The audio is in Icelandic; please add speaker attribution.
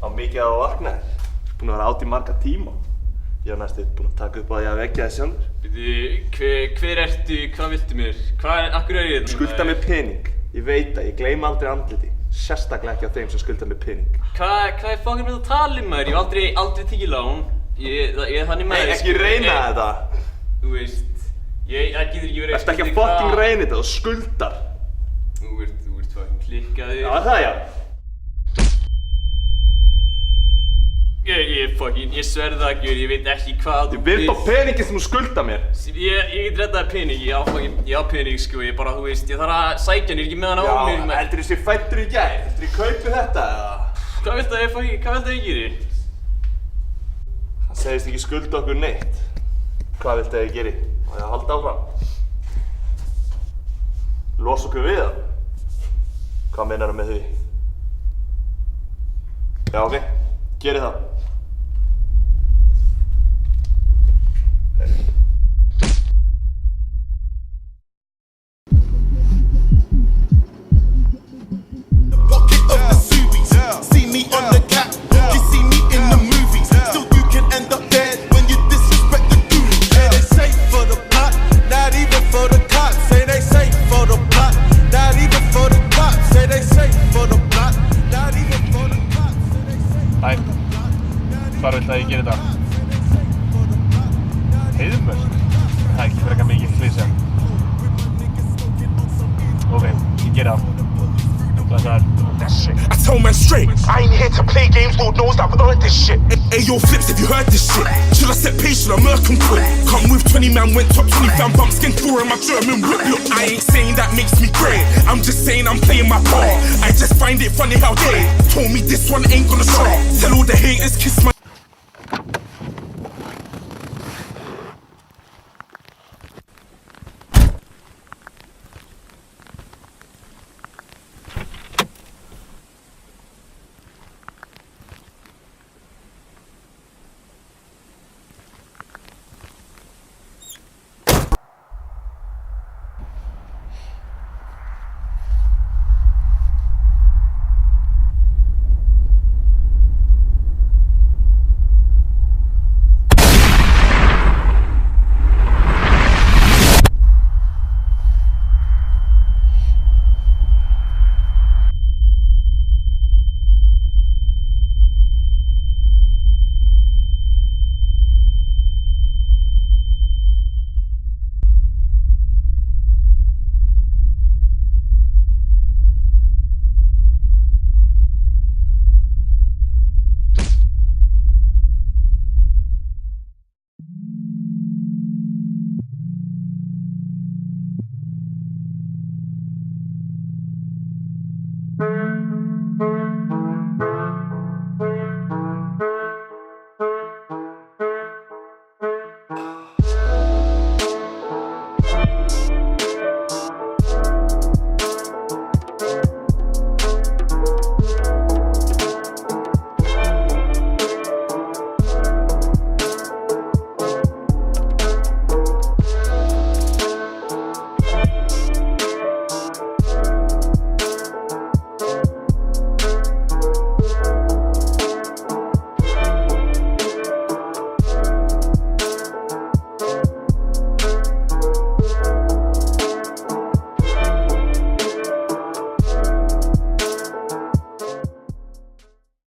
Speaker 1: Á mikið á að vakna þér. Búinn að vera átt í marga tíma. Ég var næstu búinn að taka upp á því að vekja þig sjálfur.
Speaker 2: Hver ertu? Hvað viltu mér? Akkur er ég þetta?
Speaker 1: Skulda mér pening. Ég veit að ég gleymi aldrei andliti. Sérstaklega ekki á þeim sem skulda mér pening.
Speaker 2: Hvað er fokkin með að tala maður? Ég hef aldrei tekið lán. Ég er þannig maður.
Speaker 1: Ekki reyna þetta.
Speaker 2: Þú veist, það getur ekki verið.
Speaker 1: Ertu ekki að fokkin reyna þetta og skuldar.
Speaker 2: Þú ert fokkin klikkaður.
Speaker 1: Já, það já.
Speaker 2: Ég sverða ekki, ég veit ekki hvað þú
Speaker 1: Ég vil fá peningin sem þú skulda mér.
Speaker 2: Ég get reddað pening, ég á pening sko, ég bara, þú veist, ég þarf að sækja hann, ég er ekki með hann á mér.
Speaker 1: Já, heldur þú sé fæddur í gær? Heldur þú kaupi þetta eða?
Speaker 2: Hvað viltu að ég geri?
Speaker 1: Hann segist ekki skulda okkur neitt. Hvað viltu að ég geri? Á ég að halda áfram? Losa okkur við það? Hvað meinarðu með því? Já, ok, geri það.
Speaker 3: See me on the cap, you see me in the movies. Still you can end up dead when you disrespect the goonies. Say they safe for the plot, not even for the cops. Say they safe for the plot, not even for the cops. Say they safe for the plot, not even for the cops.
Speaker 1: Hæ, hvar viltu að ég geri þetta? Heiðmörk? Það er ekki frekar mikið flýsa. Ok, ég geri það. Blessaður.
Speaker 3: I tell man straight, I ain't here to play games, Lord knows that I've earned this shit. Hey yo Flips, if you heard this shit, should I set pace, should I murk and quit? Come with 20 man, went top 20 fan, bump skin tour in my German whip. Look, I ain't saying that makes me great, I'm just saying I'm playing my part. I just find it funny how they told me this one ain't gonna stop. Tell all the haters, kiss my